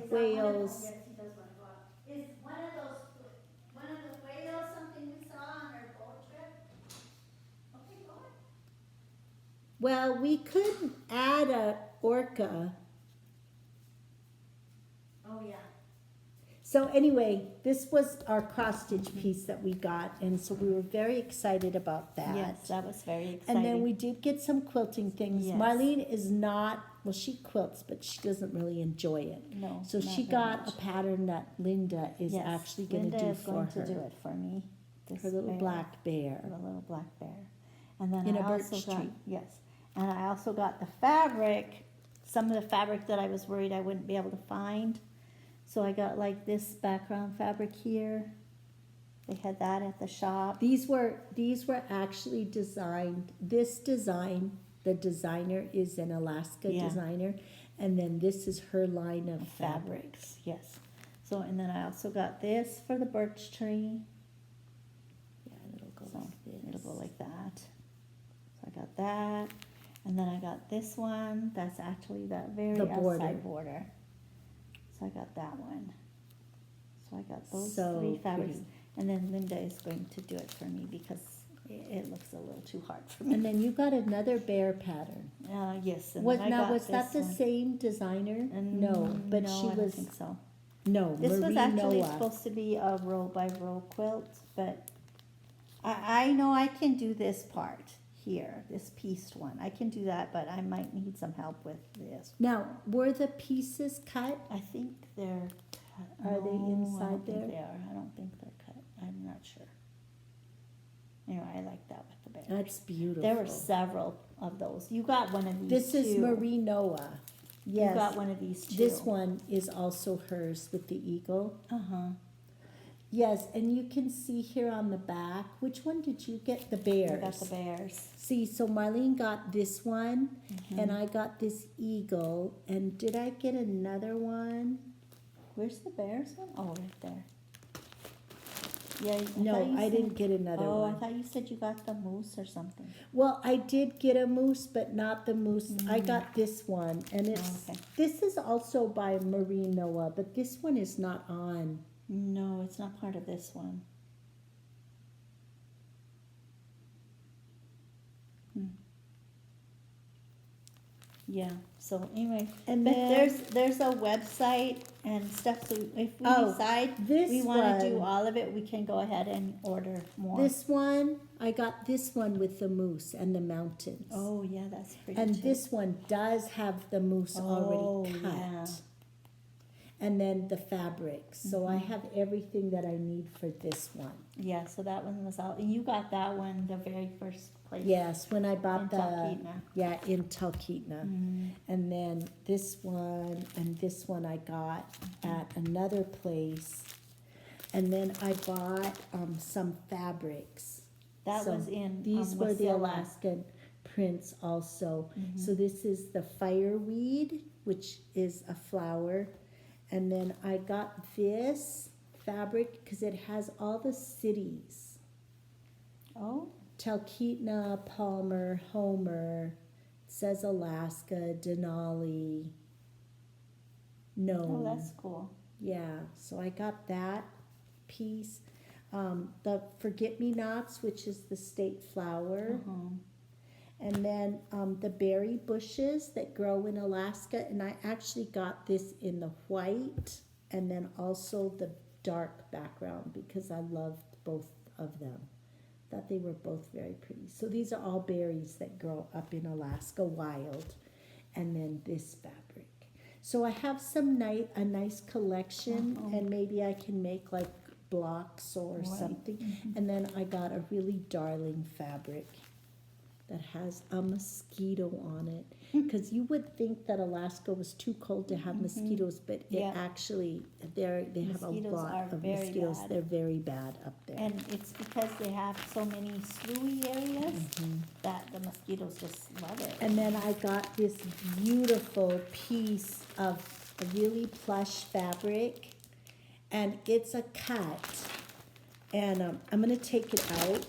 whales. Yes, he does want to go out. Is one of the whales something we saw on our boat trip? Okay, go on. Well, we could add a orca. Oh, yeah. So anyway, this was our cross stitch piece that we got, and so we were very excited about that. Yes, that was very exciting. And then we did get some quilting things. Yes. Marlene is not, well, she quilts, but she doesn't really enjoy it. No, So not she very got much. a pattern that Linda is Yes, actually going to Linda do is for going her. to do it for me. This Her little bear, black bear. the little black bear. And then In I a birch also got, tree. yes, and I also got the fabric, some of the fabric that I was worried I wouldn't be able to find. So I got like this background fabric here. They had that at the shop. These were actually designed. This design, the designer is an Alaska Yeah. designer, and then this is her line of fabric. Fabrics, yes. So, and then I also got this for the birch tree. Yeah, it'll go So like this. it'll go like that. So I got that. And then I got this one. That's actually that very The border. outside border. So I got that one. So I got those So three fabrics. pretty. And then Linda is going to do it for me because it looks a little too hard for me. And then you got another bear pattern. Yes. And Was then I got was that the this one. same designer? And No, but no, she I don't was think so. no. This was Marie actually Noah. supposed to be a row by row quilt, but I know I can do this part here, this pieced one. I can do that, but I might need some help with this. Now, were the pieces cut? I think they're cut. Are they No, I inside don't think there? they are. I don't think they're cut. I'm not sure. Anyway, I like that with the bear. That's beautiful. There were several of those. You got one of these This is too. Marie Noah. Yes. You got one of these too. This one is also hers with the eagle. Uh-huh. Yes, and you can see here on the back. Which one did you get? The I bears. got the bears. See, so Marlene got this one, and I got this eagle. And did I get another one? Where's the bears one? Oh, right there. Yeah. No, I didn't get another Oh, I one. thought you said you got the moose or something. Well, I did get a moose, but not the moose. I Mm. got this one, and it's Okay. this is also by Marie Noah, but this one is not on. No, it's not part of this one. Yeah. So anyway, And but then there's a website and stuff. So if we Oh, decide this we want to do one. all of it, we can go ahead and order more. This one, I got this one with the moose and the mountains. Oh yeah, that's pretty. And too. this one does have the moose already cut. Yeah. And then the fabrics. So I Mm-hmm. have everything that I need for this one. Yeah. So that one was out, and you got that one the very first place. Yes, when I In bought the Talkeetna. in Talkeetna. Mm. And then this one and this one I got at another place. And then I bought some fabrics. That So was in. These were the Wasilla. Alaskan prints also. Mhm. So this is the fireweed, which is a flower. And then I got this fabric because it has all the cities. Oh. Talkeetna, Palmer, Homer, it says Alaska, Denali, Oh, Nome. that's cool. Yeah, so I got that piece. The forget-me-nots, which is the state flower. Uh-huh. And then the berry bushes that grow in Alaska. And I actually got this in the white and then also the dark background because I loved both of them. Thought they were both very pretty. So these are all berries that grow up in Alaska wild. And then this fabric. So I have a nice collection, Uh-huh. and maybe I can make like blocks or Right. something. Mhm. And then I got a really darling fabric that has a mosquito on it. Because you would think that Alaska was too cold to have mosquitoes, but it Yeah. actually, they have a Mosquitoes lot are of very mosquitoes. bad. They're very bad up there. And it's because they have so many sloughy areas Mhm. that the mosquitoes just love it. And then I got this beautiful piece of a really plush fabric, and it's a cut. And I'm going to take it out.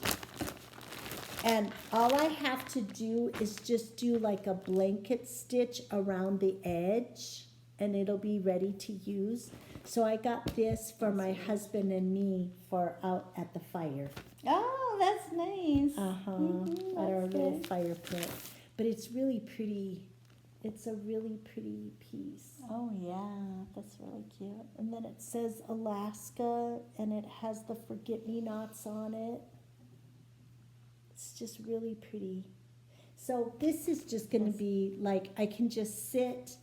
And all I have to do is just do like a blanket stitch around the edge, and it'll be ready to use. So I got this for my husband and me for out at the fire. Oh, that's nice. At our That's little good. fire pit. But it's really pretty. It's a really pretty piece. Oh yeah, that's really cute. And then it says Alaska, and it has the forget-me-nots on it. It's just really pretty. So this is just going to be like, I can just sit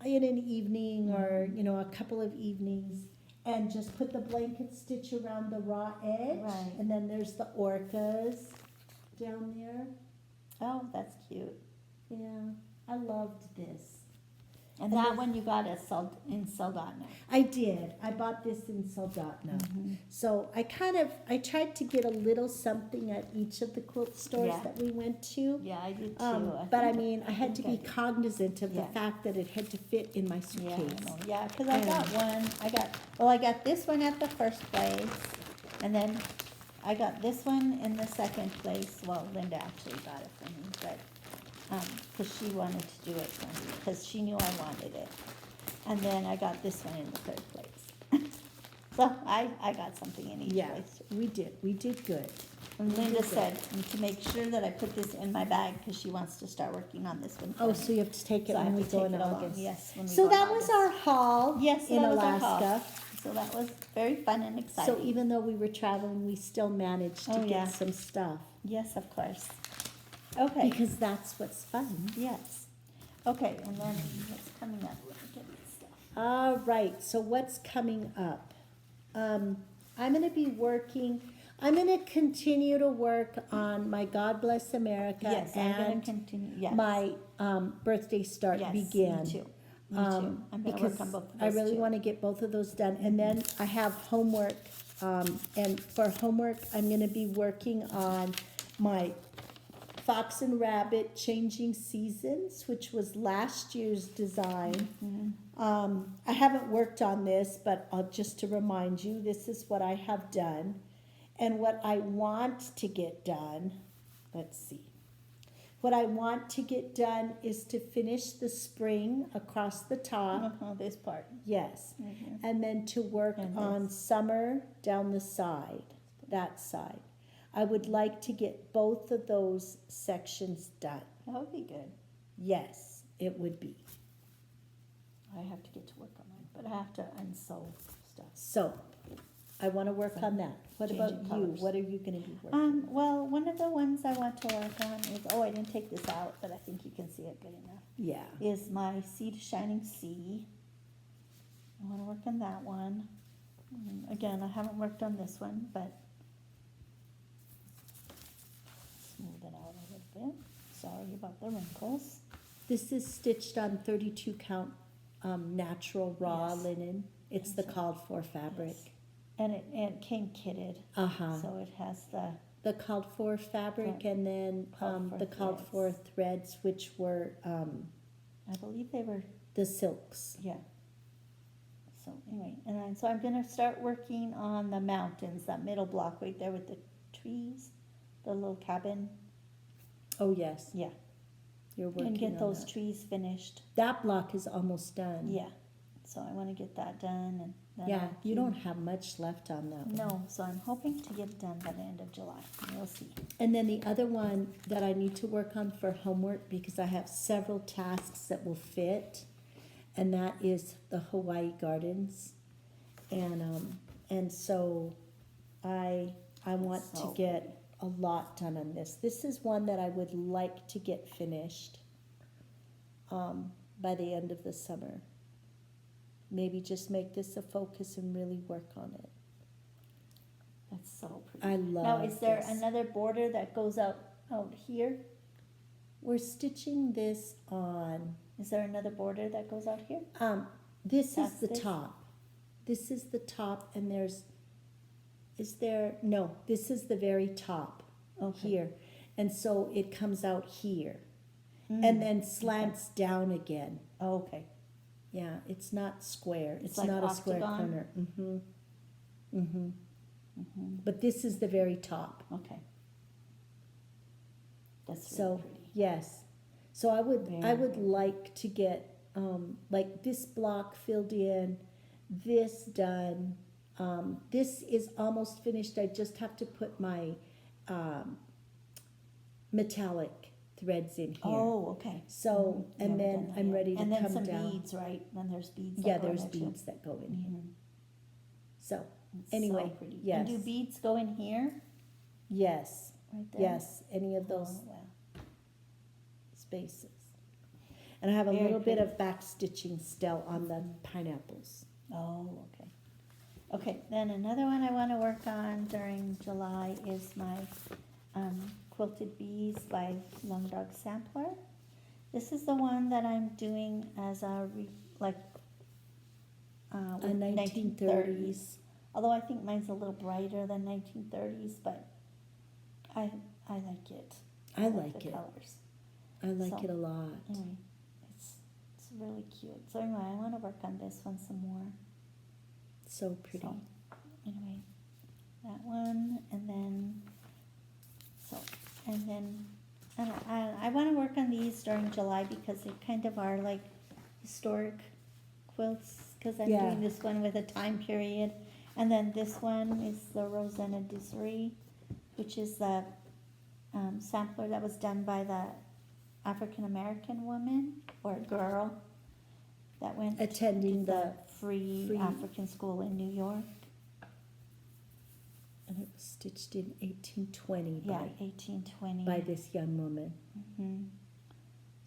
in an evening or, a couple of evenings and just put the blanket stitch around the raw edge. Right. And then there's the orcas down there. Oh, that's cute. Yeah, I loved this. And that one you got at in Soldotna. I did. I bought this in Soldotna. So I tried to get a little something at each of the quilt stores Yeah. that we went to. Yeah, I did too. But I mean, I had to be think I cognizant of the Yeah. fact that it had to fit in my Yeah, suitcase. I know. Yeah, because I got one. I got this one at the first place, and then I got this one in the second place. Well, Linda actually got it for me, but because she wanted to do it for me, because she knew I wanted it. And then I got this one in the third place. So I got something in each Yeah, place. we did. We did good. And We Linda did good. said to make sure that I put this in my bag because she wants to start working on this one. for Oh, me. so you have to take it So I when have we to go take in it along, August. yes, when we So go in that was August. our haul Yes, in that was our haul. Alaska. So that was very fun and exciting. So even though we were traveling, we still managed to Oh, get yeah. some stuff. Yes, of course. Okay. Because that's what's fun. Yes. Okay, and then what's coming up? Let me get this stuff. All right, so what's coming up? I'm going to be working, I'm going to continue to work on my God Bless America Yes, I'm going and to continue. Yes. my birthday start Yes, begin. Me too. Me too. I'm going to Because work on both of I those really too. want to get both of those done. And then I have homework, and for homework, I'm going to be working on my Fox and Rabbit Changing Seasons, which was last year's design. I haven't worked on this, but just to remind you, this is what I have done. And what I want to get done, let's see. What I want to get done is to finish the spring across the top. This part. Yes. And then to work on summer down the side, that side. I would like to get both of those sections done. That would be good. Yes, it would be. I have to get to work on mine, but I have to unsew stuff. So, I want to work on that. What about Changing you? colors. What are you going to be working on? Well, one of the ones I want to work on is, I didn't take this out, but I think you can see it good enough, Yeah. is my Sea to Shining Sea. I want to work on that one. Again, I haven't worked on this one, but smooth it out a little bit. Sorry about the wrinkles. This is stitched on 32 count natural raw Yes. linen. It's the called for fabric. Yes. And it came kitted, Uh-huh. so it has The called for fabric and then Called for the called for threads, which were I believe they were, the silks. yeah. So anyway, so I'm gonna start working on the mountains, that middle block right there with the trees, the little cabin. Oh, yes. Yeah. You're working And get on those that. trees finished. That block is almost done. Yeah. So I wanna get that done and then Yeah, I'll you keep- don't have much left on that one. No, so I'm hoping to get it done by the end of July. We'll see. And then the other one that I need to work on for homework, because I have several tasks that will fit, and that is the Hawaii Gardens. And so I want So to get a lot done on this. This is one that I would like to get finished by the end of the summer. Maybe just make this a focus and really work on it. That's so pretty. I love Now, is there this. another border that goes out here? We're stitching this on, Is there another border that goes out here? this is That's the this? top. This is the top and no, this is the very top Okay. here. And so it comes out here Mm. and then slants down again. Oh, okay. Yeah, it's not square. It's It's like not a square octagon? corner. Mm-hmm. But this is the very top. Okay. That's really So, pretty. yes. So I would Very like to get like this block filled in, this done. This is almost finished. I just have to put my metallic threads in here. Oh, okay. So, You and haven't then done that I'm yet. ready to And then come some down. beads, right? Then there's beads. Yeah, that go in there's there, too. beads that go in here. Mhm. So, It's anyway, so pretty. yes. And do beads go in here? yes, Right there? yes, any of those Oh, wow. spaces. And I have a Very little bit pretty. of back stitching still on the pineapples. Oh, okay. Okay, then another one I want to work on during July is my Quilted Bees by Long Dog Sampler. This is the one that I'm doing as a with 1930s. Although I think mine's a little brighter than 1930s, but I like it. I like the it. colors. I like So, it a lot. Anyway, it's really cute. So anyway, I want to work on this one some more. So pretty. So, anyway, that one, and then I want to work on these during July because they kind of are like historic quilts, because I'm Yeah. doing this one with a time period, and then this one is the Rosanna Dissery, which is the sampler that was done by the African American woman or girl that went Attending to the free African school in New York. and it was stitched in 1820 Yeah, 1820. by this young woman. Hmm.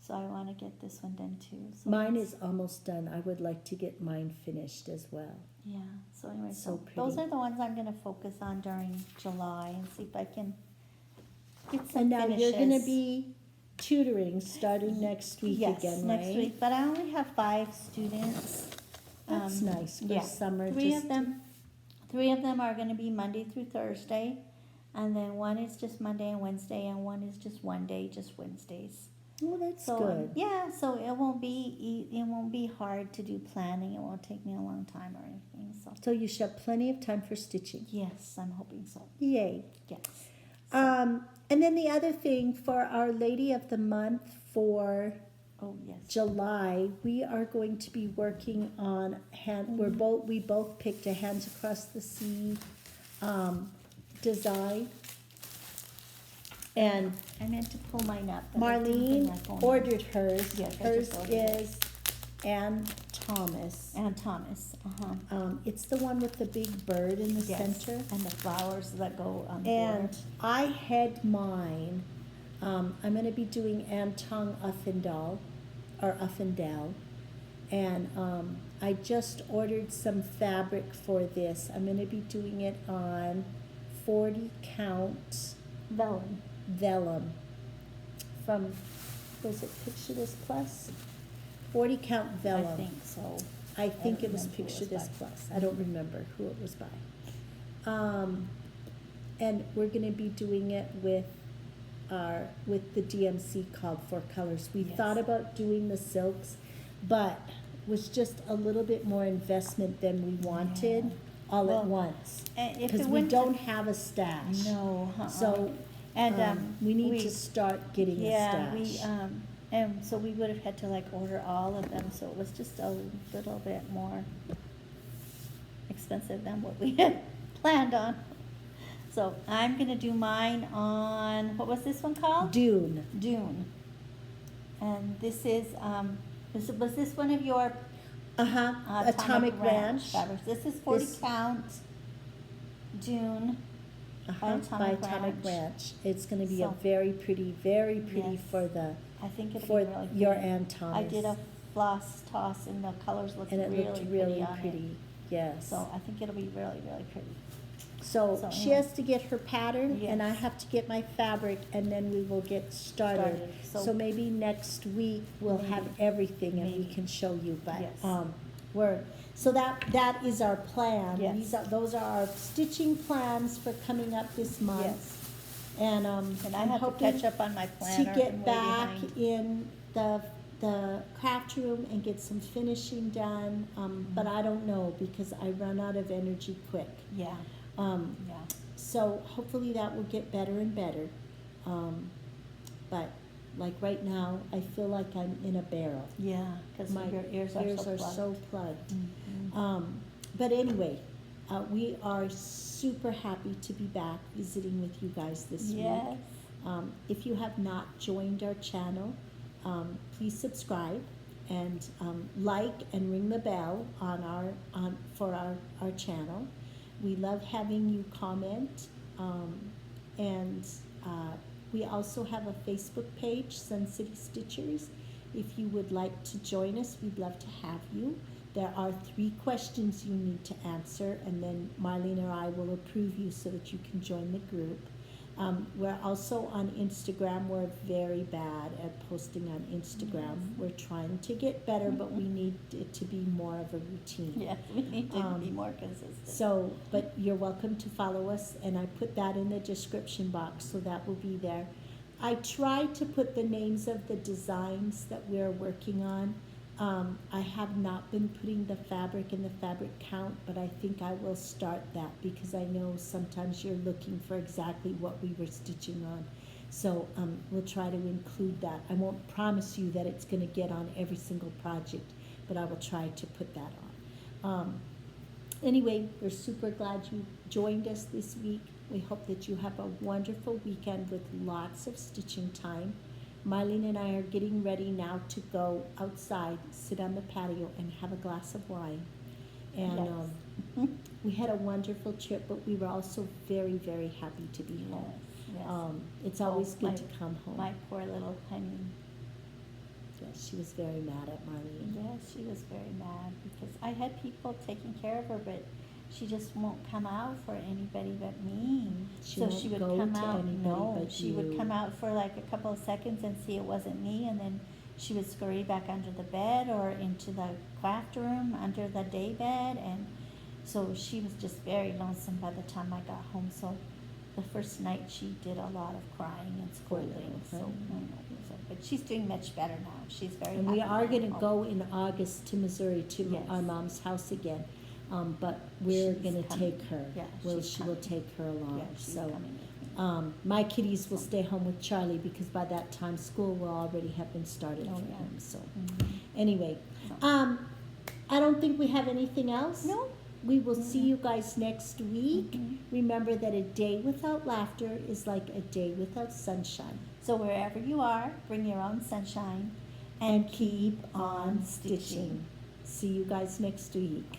So I want to get this one done too. So Mine that's- is almost done. I would like to get mine finished as well. Yeah. So anyway, So those pretty. are the ones I'm going to focus on during July and see if I can get some And now finishes. you're going to be tutoring starting next week yes, again, next right? week. But I only have 5 students. That's nice for yeah. summer. Three of them are going to be Monday through Thursday. and then one is just Monday and Wednesday, and one is just one day, just Wednesdays. Well, that's So good. yeah, so it won't be hard to do planning. It won't take me a long time or anything. So So you should have plenty of time for stitching. yes, I'm hoping so. Yay. Yes. And then the other thing for Our Lady of the Month for Oh yes. July, we are going to be working on we both picked a Hands Across the Sea design. And I meant to pull mine up. But I didn't bring Marlene my phone. ordered hers. Yes, I Hers just ordered it. is Ann Thomas. And Thomas. It's the one with the big bird in the Yes. center. And the flowers that go on the And border. I had mine. I'm going to be doing Anton Uffendal, or Uffendal. And I just ordered some fabric for this. I'm going to be doing it on 40 count vellum from, was it Picture This Plus? 40 count vellum. I think so. I think don't it was remember who it Picture was This by. Plus. I don't remember who it was by. And we're going to be doing it with the DMC called Four Colors. We Yes. thought about doing the silks, but was just a little bit more investment than we wanted all at Well, once. And if Because it we went don't have a stash. No. So and we need to start getting yeah, a stash. and so we would have had to like order all of them, so it was just a little bit more expensive than what we had planned on. So I'm gonna do mine on, what was this one called? Dune. Dune. And this is, was this one of your Atomic Ranch. fabrics? This is 40 This- count Dune. By Atomic Atomic Ranch. Ranch. It's going to be a So- very pretty Yes. for the I think it'll for be really your pretty. Ann Thomas. I did a floss toss and the colors looked and it really, looked really on pretty. it. Yes. So I think it'll be really, really pretty. So So, she yeah. has to get her pattern, and I Yes. have to get my fabric, and then we will get started. Started. So maybe next week we'll have Maybe. everything, and we Maybe. can show you. But Yes. so that is our plan. Yes. Those are our stitching plans for coming up this month. Yes. And And I I'm have to hoping catch up on my to planner. get I'm way back behind. in the craft room and get some finishing done. But I don't know because I run out of energy quick. Yeah, Um, yeah. so hopefully that will get better and better. But like right now, I feel like I'm in a barrel. Yeah, because My your ears are so plugged. Mhm. But anyway, we are super happy to be back visiting with you guys this Yes. week. If you have not joined our channel, please subscribe and like and ring the bell for our channel. We love having you comment, and we also have a Facebook page, Sun City Stitchers. If you would like to join us, we'd love to have you. There are 3 questions you need to answer, and then Marlene or I will approve you so that you can join the group. We're also on Instagram. We're very bad at posting on Instagram. We're trying to get better, but we need it to be more of a routine. Yes, we need to be more consistent. So, but you're welcome to follow us, and I put that in the description box, so that will be there. I tried to put the names of the designs that we're working on. I have not been putting the fabric in the fabric count, but I think I will start that because I know sometimes you're looking for exactly what we were stitching on. So we'll try to include that. I won't promise you that it's going to get on every single project, but I will try to put that on. Anyway, we're super glad you joined us this week. We hope that you have a wonderful weekend with lots of stitching time. Marlene and I are getting ready now to go outside, sit on the patio, and have a glass of wine. And we had a wonderful trip, but we were also very, very happy to be home. Yes. It's always good to come home. My poor little honey. Yes, she was very mad at Marlene. Yes, she was very mad because I had people taking care of her, but she just won't come out for anybody but me. She So won't she would go come to out. anybody No, but she would you. come out for like a couple of seconds and see it wasn't me, and then she would scurry back under the bed or into the craft room under the day bed, and so she was just very lonesome by the time I got home. So the first night she did a lot of crying and scolding. So, but she's doing much better now. She's very And happy we are now. gonna go in August to Missouri to Yes. our mom's house again. But we're She's gonna coming. take her. Yeah, Well, she's she will coming. take her along, Yeah, she's so. coming with me. My kitties will stay home with Charlie because by that time school will already have been started Oh, for yeah. him, so. Mhm. Anyway, So- I don't think we have anything else. No. We will see you guys next week. Mhm. Remember that a day without laughter is like a day without sunshine. So wherever you are, bring your own sunshine And keep on stitching. See you guys next week.